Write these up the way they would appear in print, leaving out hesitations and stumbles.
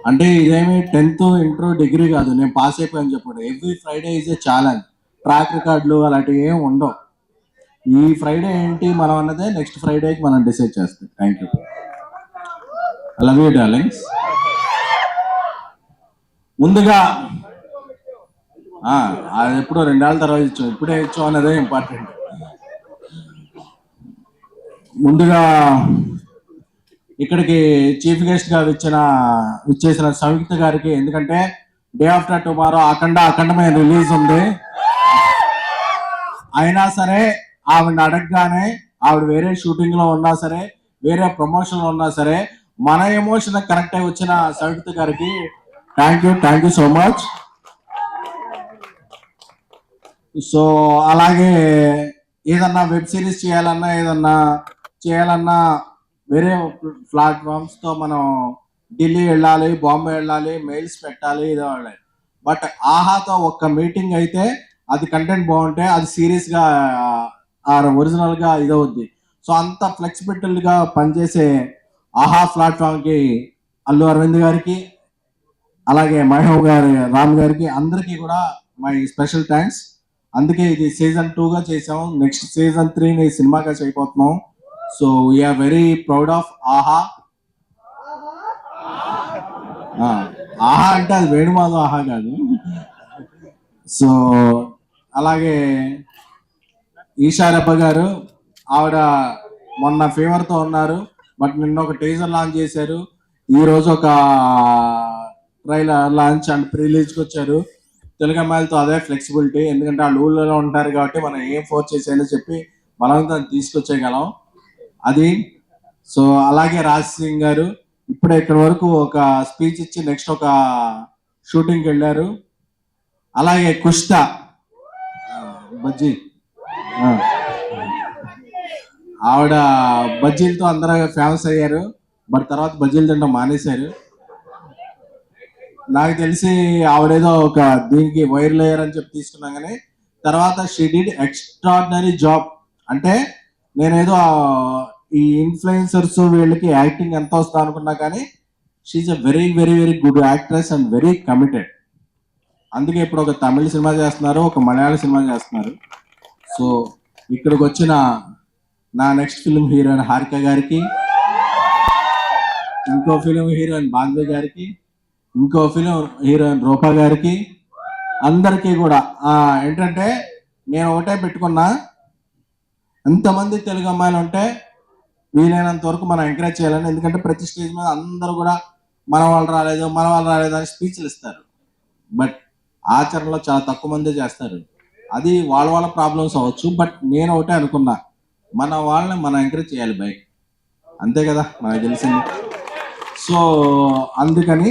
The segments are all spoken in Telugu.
అంటే ఇదేమి 10th ఇంటర్ డిగ్రీ కాదు, నేను పాస్ అయిపోయాను చెప్పండి. Every Friday is a challenge. Track రికార్డులు అలాంటివి ఏమి ఉండవు. ఈ ఫ్రైడే ఏంటి మనం అన్నదే నెక్స్ట్ ఫ్రైడేకి మనం డిసైడ్ చేస్తాం. Thank you. I love you darlings. ముందుగా అది ఎప్పుడో 2 ఏళ్ళ తర్వాత ఇచ్చాం, ఇప్పుడే ఇచ్చాం అన్నదే ఇంపార్టెంట్. ముందుగా ఇక్కడికి చీఫ్ గెస్ట్ గా విచ్చేసిన సంయుక్త గారికి, ఎందుకంటే డే ఆఫ్టర్ టుమారో అఖండమైన రిలీజ్ ఉంది. అయినా సరే ఆవిడ అడగగానే, ఆవిడ వేరే షూటింగ్ లో ఉన్నా సరే, వేరే ప్రమోషన్ లో ఉన్నా సరే, మన ఎమోషన్ కనెక్ట్ అయి వచ్చిన సంయుక్త గారికి thank you so much. So అలాగే ఏదన్నా వెబ్ సిరీస్ చేయాలన్నా వేరే ప్లాట్ఫామ్స్ తో మనం ఢిల్లీ వెళ్ళాలి, బాంబే వెళ్ళాలి, మెయిల్స్ పెట్టాలి, ఇదే వాళ్ళే. బట్ ఆహాతో ఒక్క మీటింగ్ అయితే అది కంటెంట్ బాగుంటే అది సీరియస్ గా ఒరిజినల్ గా ఇదవుద్ది. సో అంత ఫ్లెక్సిబిలిటీ గా పనిచేసే ఆహా ప్లాట్ఫామ్ కి అల్లు అరవింద్ గారికి, అలాగే మహేవ్ గారి, రామ్ గారికి, అందరికీ కూడా మై స్పెషల్ థ్యాంక్స్. అందుకే ఇది సీజన్ 2 గా చేసాం, నెక్స్ట్ సీజన్ 3 ని సినిమాగా చేయబోతున్నాం. So we are very proud of Aha. Aha అంటే అది వేణుమాధవ్ ఆహా కాదు. సో అలాగే ఈషారప్ప గారు, ఆవిడ మొన్న ఫీవర్తో ఉన్నారు, బట్ నిన్న ఒక టీజర్ లాంచ్ చేశారు, ఈ రోజు ఒక ట్రైలర్ లాంచ్ అండ్ ప్రిలీజ్కి వచ్చారు. తెలుగు అమ్మాయిలతో అదే ఫ్లెక్సిబిలిటీ, ఎందుకంటే వాళ్ళు ఊళ్ళో ఉంటారు కాబట్టి మనం ఏం ఫోర్స్ చేసేయాలో చెప్పి బలవంతం తీసుకొచ్చేయగలం అది. సో అలాగే రాజ్ సింగ్ గారు ఇప్పుడే ఇక్కడ వరకు ఒక స్పీచ్ ఇచ్చి నెక్స్ట్ ఒక షూటింగ్కి వెళ్ళారు. అలాగే కుష్ట బజ్జీ, ఆవిడ బజ్జీలతో అందరూ ఫేమస్ అయ్యారు, బట్ తర్వాత బజ్జీలు తినడం మానేశారు. నాకు తెలిసి ఆవిడేదో ఒక దీనికి వైరల్ అయ్యారని చెప్పి తీసుకున్నాం, కానీ తర్వాత షీ డిడ్ ఎక్స్ట్రాడినరీ జాబ్. అంటే నేనేదో ఈ ఇన్ఫ్లుయెన్సర్స్ వీళ్ళకి యాక్టింగ్ ఎంత వస్తా అనుకున్నా, కానీ she a very very very good actress and very committed. అందుకే ఇప్పుడు ఒక తమిళ సినిమా చేస్తున్నారు, ఒక మలయాళ సినిమా చేస్తున్నారు. సో ఇక్కడికి వచ్చిన నా నెక్స్ట్ ఫిల్మ్ హీరోయిన్ హారిక గారికి, ఇంకో ఫిల్మ్ హీరోయిన్ బాంబే గారికి, ఇంకో ఫిలిం హీరోయిన్ రూపా గారికి, అందరికీ కూడా ఏంటంటే నేను ఒకటే పెట్టుకున్నా, ఎంతమంది తెలుగు అమ్మాయిలు ఉంటే వీలైనంత వరకు మనం ఎంకరేజ్ చేయాలని. ఎందుకంటే ప్రతి స్టేజ్ మీద అందరూ కూడా మన వాళ్ళు రాలేదు అని స్పీచ్లు ఇస్తారు, బట్ ఆచరణలో చాలా తక్కువ మందే చేస్తారు. అది వాళ్ళ ప్రాబ్లమ్స్ అవ్వచ్చు, బట్ నేను ఒకటే అనుకున్నా, మన వాళ్ళని మనం ఎంకరేజ్ చేయాలి బై, అంతే కదా మనకు తెలిసింది. సో అందుకని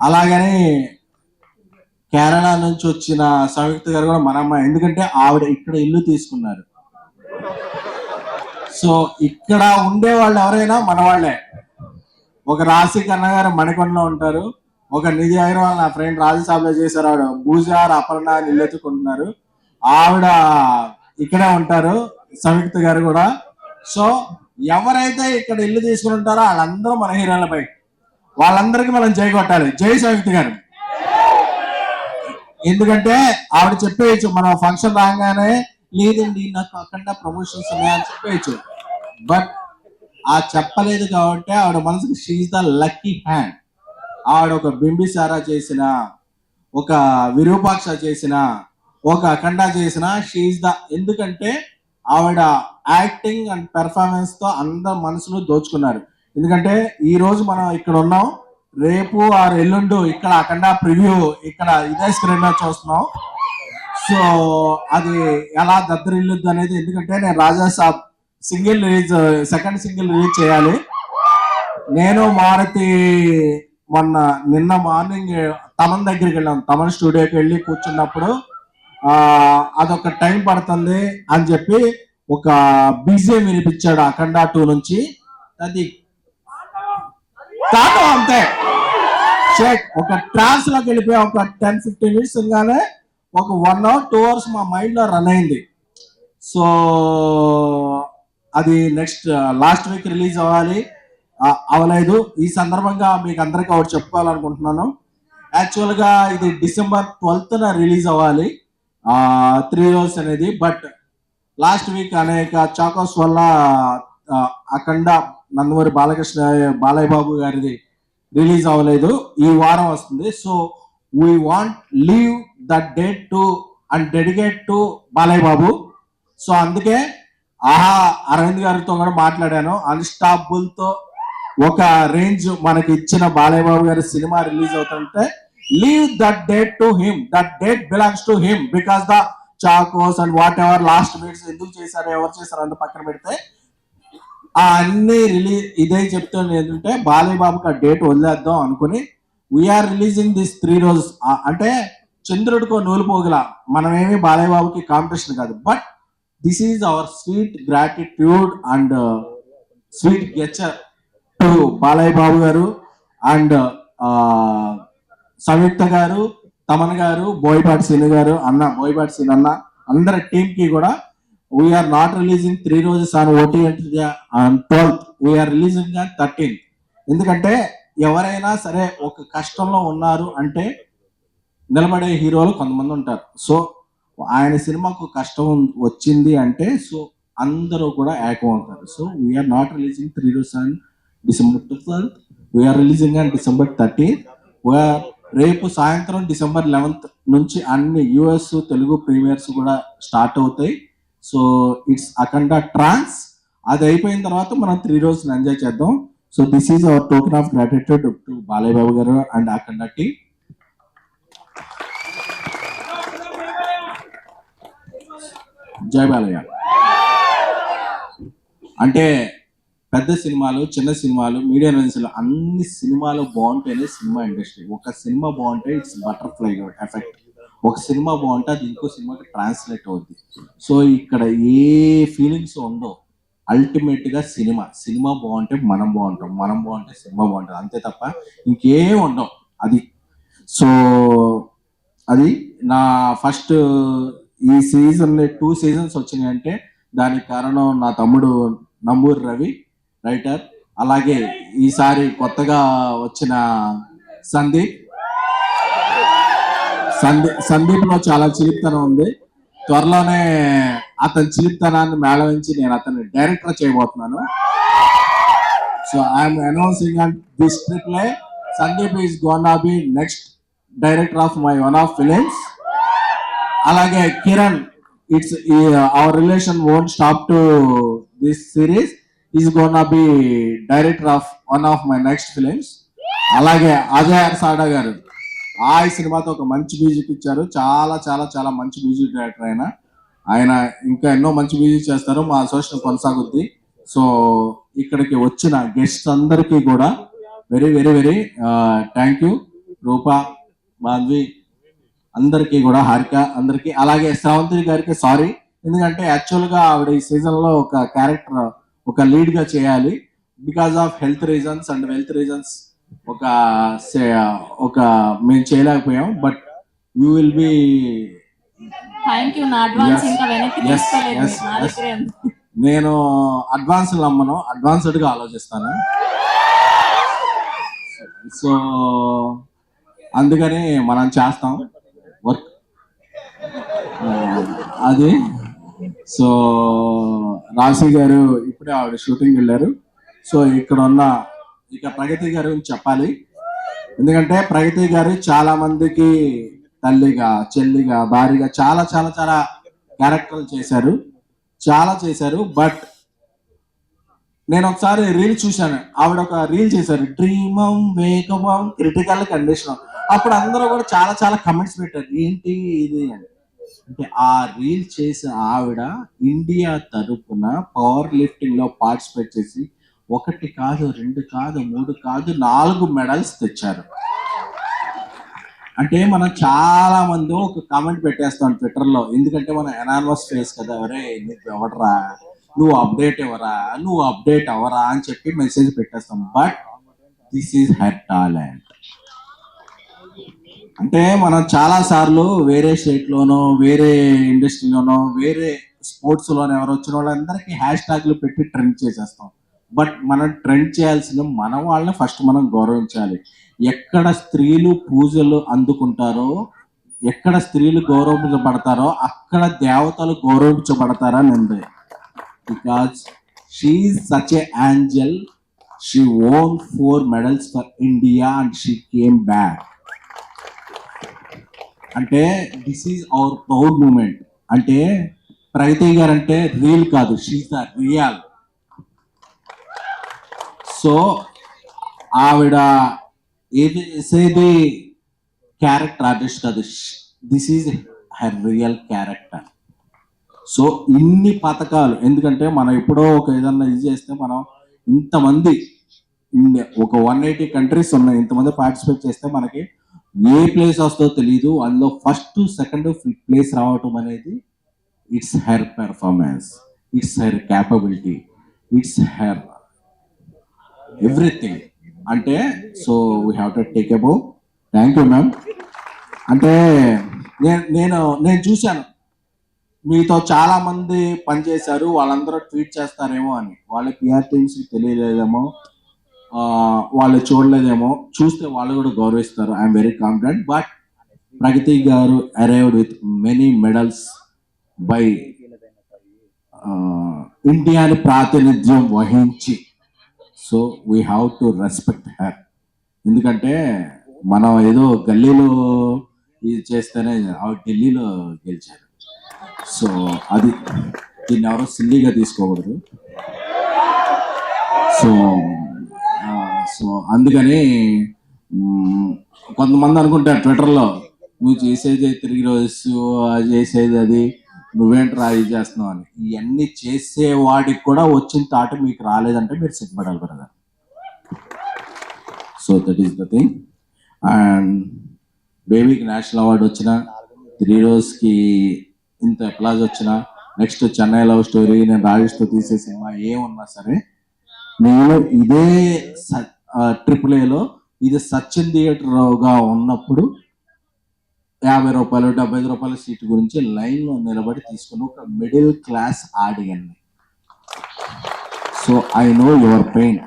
అలాగని కేరళ నుంచి వచ్చిన సంయుక్త గారు కూడా మన అమ్మాయి, ఎందుకంటే ఆవిడ ఇక్కడ ఇల్లు తీసుకున్నారు. సో ఇక్కడ ఉండే వాళ్ళు ఎవరైనా మన వాళ్ళే. ఒక రాశి కన్న గారు మణికొండలో ఉంటారు, ఒక నిధి అగర్వాల్ నా ఫ్రెండ్ రాజ్యసభలో చేశారు, ఆవిడ పూజార్ అపర్ణ ఇల్లు ఎత్తుకుంటున్నారు, ఆవిడ ఇక్కడే ఉంటారు, సంయుక్త గారు కూడా. సో ఎవరైతే ఇక్కడ ఇల్లు తీసుకుని ఉంటారో వాళ్ళందరూ మన హీరోలపై, వాళ్ళందరికీ మనం జై కొట్టాలి. జై సంయుక్త గారు. ఎందుకంటే ఆవిడ చెప్పేయచ్చు, మన ఫంక్షన్ రాగానే లేదండి నాకు అక్కడ ప్రమోషన్స్ ఉన్నాయని చెప్పేయచ్చు, బట్ ఆ చెప్పలేదు కాబట్టి ఆవిడ మనసుకి షీఈ్ ద లక్కీ హ్యాండ్. ఆవిడ ఒక బింబిసారా చేసిన, ఒక విరూపాక్ష చేసిన, ఒక అఖండ చేసిన, షీఈ్ ద, ఎందుకంటే ఆవిడ యాక్టింగ్ అండ్ పెర్ఫార్మెన్స్ తో అందరు మనసును దోచుకున్నారు. ఎందుకంటే ఈ రోజు మనం ఇక్కడ ఉన్నాం, రేపు ఆరు ఎల్లుండు ఇక్కడ అఖండ ప్రివ్యూ ఇక్కడ ఇదే స్క్రీన్ లో చూస్తున్నాం. సో అది ఎలా దద్దరిల్లుద్ది అనేది, ఎందుకంటే నేను రాజా సాబ్ సెకండ్ సింగిల్ రిలీజ్ చేయాలి. నేను మారుతి నిన్న మార్నింగ్ తమన్ దగ్గరికి వెళ్ళాం, తమన్ స్టూడియోకి వెళ్ళి కూర్చున్నప్పుడు అదొక టైం పడుతుంది అని చెప్పి ఒక బీజిఎం వినిపించాడు అఖండ 2 నుంచి. అది కాదు అంతే, ఒక ట్రాన్స్ లోకి వెళ్ళిపోయి ఒక 10-15 మినిట్స్ గానే ఒక 1 hour 2 hours మా మైండ్ లో రన్ అయింది. సో అది నెక్స్ట్ లాస్ట్ వీక్ రిలీజ్ అవ్వాలి. అవలేదు. ఈ సందర్భంగా మీకు అందరికీ ఒకటి చెప్పుకోవాలనుకుంటున్నాను. యాక్చువల్ గా ఇది December 12th రిలీజ్ అవ్వాలి 3 రోజు అనేది. బట్ లాస్ట్ వీక్ అనేక చాకోస్ వల్ల అఖండ నందమూరి బాలయ్య బాబు గారిది రిలీజ్ అవ్వలేదు. ఈ వారం వస్తుంది. So we want leave that date to and dedicate to Balayya Babu. So అందుకే అరవింద్ గారితో కూడా మాట్లాడాను. అన్స్టాపుల్ తో ఒక రేంజ్ మనకి ఇచ్చిన బాలయ్య బాబు గారి సినిమా రిలీజ్ అవుతుంటే leave that date to him, that date belongs to him. Because the Chocos and what ever last minutes ఎందుకు చేశారు, ఎవరు చేశారు అంత పక్కన పెడితే అన్ని రిలీజ్ ఇదే చెప్తుంది ఏంటంటే బాలయ్య బాబుకి ఆ డేట్ వదిలేద్దాం అనుకుని వీఆర్ రిలీజింగ్ దిస్ 3 రోజెస్. అంటే చంద్రుడికో నూలు పోగల, మనమేమి బాలయ్య బాబుకి కాంపిటీషన్ కాదు. But this is our sweet gratitude and sweet gesture to Balayya Babu garu and సంయుక్త గారు, తమన్ గారు, బోయపాటి సీను గారు, బోయపాటి సీన్ అన్న, అందరి టీమ్ కి కూడా we are not releasing 3 roses on OTT on 12th. We are releasing on 13th. ఎందుకంటే ఎవరైనా సరే ఒక కష్టంలో ఉన్నారు అంటే నిలబడే హీరోలు కొంతమంది ఉంటారు. సో ఆయన సినిమాకు కష్టం వచ్చింది అంటే సో అందరూ కూడా ఏకం అవుతారు. So we're not releasing 3 roses on December 12th. We are releasing on December 13th. రేపు సాయంత్రం December 11th నుంచి అన్ని US తెలుగు ప్రీమియర్స్ కూడా స్టార్ట్ అవుతాయి. So it's Akhanda trance. అది అయిపోయిన తర్వాత మనం 3 రోజులు ఎంజాయ్ చేద్దాం. So this is our token of gratitude to Balayya Babu garu and Akhanda team. జై బాలయ్య. అంటే పెద్ద సినిమాలు, చిన్న సినిమాలు, మీడియం రేంజ్లో అన్ని సినిమాలు బాగుంటేనే సినిమా ఇండస్ట్రీ. ఒక సినిమా బాగుంటే ఇట్స్ బటర్ఫ్లై ఎఫెక్ట్. ఒక సినిమా బాగుంటే అది ఇంకో సినిమాకి ట్రాన్స్లేట్ అవుద్ది. సో ఇక్కడ ఏ ఫీలింగ్స్ ఉండవు. అల్టిమేట్ గా సినిమా బాగుంటే మనం బాగుంటాం, మనం బాగుంటే సినిమా బాగుంటుంది, అంతే తప్ప ఇంకేం ఉండవు. అది సో అది నా ఫస్ట్ ఈ సీజన్ 2 seasons వచ్చినాయి అంటే దానికి కారణం నా తమ్ముడు నంబూరి రవి రైటర్, అలాగే ఈసారి కొత్తగా వచ్చిన సందీప్ లో చాలా చిలిపితనం ఉంది. త్వరలోనే అతని చిలిపితనాన్ని మేళవించి నేను అతన్ని డైరెక్టర్ చేయబోతున్నాను. So I'm announcing on this trip లై Sandeep is gonna be next director of my one of films. అలాగే Kiran, it's our relation won't stop to this series, is gonna be director of one of my next films. అలాగే అజయ్ అర్సాడా గారు ఈ సినిమాతో ఒక మంచి మ్యూజిక్ ఇచ్చారు. చాలా చాలా చాలా మంచి మ్యూజిక్ డైరెక్టర్ ఆయన ఇంకా ఎన్నో మంచి మ్యూజిక్ చేస్తారు. మా అసోసియేషన్ కొనసాగుద్ది. సో ఇక్కడికి వచ్చిన గెస్ట్ అందరికీ కూడా very very very thank you. Rupa, Madhavi అందరికీ కూడా, హారిక అందరికీ, అలాగే శ్రావంతి గారికి సారీ. ఎందుకంటే యాక్చువల్గా ఆవిడ ఈ సీజన్లో ఒక క్యారెక్టర్, ఒక లీడ్గా చేయాలి. Because of health reasons and wealth reasons ఒక మేము చేయలేకపోయాం. బట్ యూ విల్ బి నేను అడ్వాన్స్ నమ్మను, అడ్వాన్స్డ్ గా ఆలోచిస్తాను. సో అందుకని మనం చేస్తాం వర్క్ అది. సో రాశి గారు ఇప్పుడే ఆవిడ షూటింగ్ వెళ్ళారు. సో ఇక్కడ ఉన్న ఇక ప్రగతి గారు చెప్పాలి. ఎందుకంటే ప్రగతి గారు చాలా మందికి తల్లిగా, చెల్లిగా, భార్యగా చాలా చాలా చాలా క్యారెక్టర్లు చేశారు. బట్ నేను ఒకసారి రీల్ చూశాను. ఆవిడ ఒక రీల్ చేశారు, డ్రీమం వేగమం క్రిటికల్ కండిషన్. అప్పుడు అందరూ కూడా చాలా చాలా కమెంట్స్ పెట్టారు, ఏంటి ఇది అని. అంటే ఆ రీల్ చేసిన ఆవిడ ఇండియా తరపున పవర్ లిఫ్టింగ్ లో పార్టిసిపేట్ చేసి 1 కాదు 2 కాదు 3 కాదు 4 మెడల్స్ తెచ్చారు. అంటే మనం చాలా మంది ఒక కామెంట్ పెట్టేస్తాం ట్విట్టర్ లో, ఎందుకంటే మనం ఎనానమస్ ఫేస్ కదా, ఎవరే నువ్వు ఎవడరా, నువ్వు అప్డేట్ అవరా అని చెప్పి మెసేజ్ పెట్టేస్తాం. But this is her talent. అంటే మనం చాలా సార్లు వేరే స్టేట్ లోనో, వేరే ఇండస్ట్రీలోనో, వేరే స్పోర్ట్స్ లోనో ఎవరు వచ్చిన వాళ్ళందరికీ హ్యాష్ ట్యాగ్లు పెట్టి ట్రెండ్ చేసేస్తాం. బట్ మనం ట్రెండ్ చేయాల్సిన మన వాళ్ళని ఫస్ట్ మనం గౌరవించాలి. ఎక్కడ స్త్రీలు పూజలు అందుకుంటారో, ఎక్కడ స్త్రీలు గౌరవించబడతారో అక్కడ దేవతలు గౌరవించబడతారని ఉంది. Because she is such a Angel. She won 4 medals for India and she came back. అంటే this is our proud moment. అంటే ప్రగతి గారు అంటే రియల్ కాదు, షీఈ్ ద రియల్. సో ఆవిడ ఏది చేసేది క్యారెక్టర్ ఆర్టిస్ట్ కాదు, this is her real character. So ఇన్ని పథకాలు, ఎందుకంటే మనం ఎప్పుడో ఒక ఏదన్నా ఇది చేస్తే మనం ఇంతమంది ఒక 180 కంట్రీస్ ఉన్నాయి, ఇంతమంది పార్టిసిపేట్ చేస్తే మనకి ఏ ప్లేస్ వస్తుందో తెలియదు. అందులో ఫస్ట్ సెకండ్ ప్లేస్ రావటం అనేది it's her performance, it's her capability, it's her everything. అంటే so we have to take above. Thank you ma'am. అంటే నేను చూశాను మీతో చాలా మంది పనిచేశారు, వాళ్ళందరూ ట్వీట్ చేస్తారేమో అని. వాళ్ళ పిఆర్ టీమ్స్కి తెలియలేదేమో, వాళ్ళు చూడలేదేమో, చూస్తే వాళ్ళు కూడా గౌరవిస్తారు. I'm very confident. బట్ ప్రగతి గారు arrived with many medals by ఇండియాని ప్రాతినిధ్యం వహించి. So we have to respect her. ఎందుకంటే మనం ఏదో గల్లీలో ఇది చేస్తేనే ఢిల్లీలో గెలిచారు. సో అది దీన్ని ఎవరో సిల్లీగా తీసుకోకూడదు. సో సో అందుకని కొంతమంది అనుకుంటారు ట్విట్టర్లో, నువ్వు చేసేది తిరిగి రోజు అది చేసేది అది, నువ్వేంట్రా ఇది చేస్తున్నావు అని. ఇవన్నీ చేసేవాడికి కూడా వచ్చిన తాట మీకు రాలేదంటే మీరు సిగ్గుపడాలి brother. So that is the thing. And బేబీకి నేషనల్ అవార్డు వచ్చిన, 3 రోజుకి ఇంత అప్లాజ్ వచ్చిన, నెక్స్ట్ చెన్నై లవ్ స్టోరీ, నేను రాజేష్తో తీసే సినిమా ఏమున్నా సరే, నేను ఇదే AAAలో ఇది సచిన్ థియేటర్గా ఉన్నప్పుడు 50 రూపాయలు 75 రూపాయల సీటు గురించి లైన్లో నిలబడి తీసుకుని ఒక మిడిల్ క్లాస్ ఆడియన్ని. So I know your pain.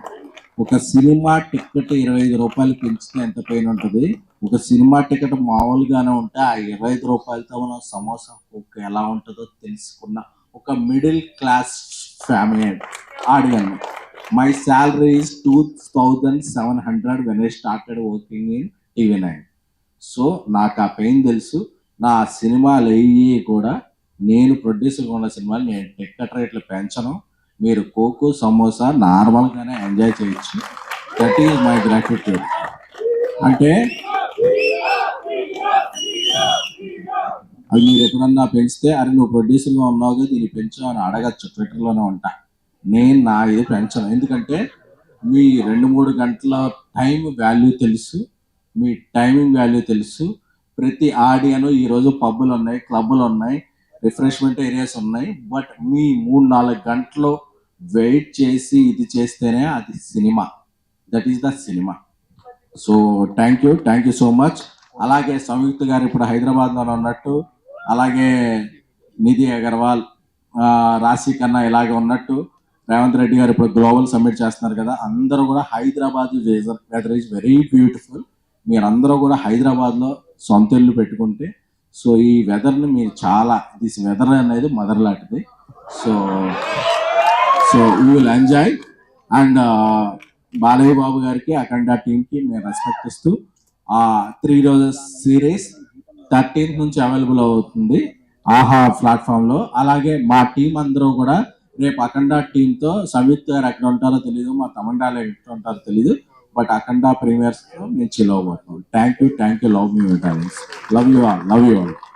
ఒక సినిమా టికెట్ 25 రూపాయలు పెంచితే ఎంత పెయిన్ ఉంటుంది, ఒక సినిమా టికెట్ మామూలుగానే ఉంటే ఆ 25 రూపాయలతో మనం సమోసా కుక్ ఎలా ఉంటుందో తెలుసుకున్న ఒక middle class family audience. My salary is 2700 when I started working in TV9. So నాకు ఆ పెయిన్ తెలుసు. నా సినిమాలు అయ్యి కూడా, నేను ప్రొడ్యూసర్గా ఉన్న సినిమాలు నేను టికెట్ రేట్లు పెంచను. మీరు కోకో సమోసా నార్మల్గానే ఎంజాయ్ చేయొచ్చు. That is my gratitude. అంటే అది మీరు ఎప్పుడన్నా పెంచితే, అరే నువ్వు ప్రొడ్యూసర్గా ఉన్నావుగా దీన్ని పెంచు అని అడగచ్చు, ట్విట్టర్లోనే ఉంటా. నేను నా ఇది పెంచను. ఎందుకంటే మీ 2-3 గంటల టైం వాల్యూ తెలుసు, మీ టైమింగ్ వాల్యూ తెలుసు. ప్రతి ఆడియను ఈరోజు పబ్బులు ఉన్నాయి, క్లబ్బులు ఉన్నాయి, రిఫ్రెష్మెంట్ ఏరియాస్ ఉన్నాయి. బట్ మీ 3-4 గంటలు వెయిట్ చేసి ఇది చేస్తేనే అది cinema. That is the cinema. So thank you so much. అలాగే సంయుక్త గారు ఇప్పుడు హైదరాబాద్లో ఉన్నట్టు, అలాగే నిధి అగర్వాల్, రాశి కన్నా ఇలాగే ఉన్నట్టు, రేవంత్ రెడ్డి గారు ఇప్పుడు గ్లోబల్ సమ్మిట్ చేస్తున్నారు కదా, అందరూ కూడా Hyderabad weather is very beautiful. మీరందరూ కూడా హైదరాబాద్లో సొంత ఇల్లు పెట్టుకుంటే, సో ఈ వెదర్ని మీరు చాలా, దిస్ వెదర్ అనేది మదర్ లాంటిది. So you will enjoy. And Balayya Babu గారికి, అఖండ టీంకి మేము రెస్పెక్ట్ ఇస్తూ 3 రోజెస్ సిరీస్ 13th నుంచి అవైలబుల్ అవుతుంది ఆహా ప్లాట్ఫామ్లో. అలాగే మా టీం అందరూ కూడా రేపు అఖండ టీంతో, సంయుక్త గారు ఎక్కడ ఉంటారో తెలియదు, మా తమండాలు ఎక్కడ ఉంటారో తెలియదు, బట్ అఖండ ప్రీమియర్స్తో మేము చిల్ అవ్వబోతున్నాం. Thank you. లవ్ మీ టాలెంట్స్. Love you all.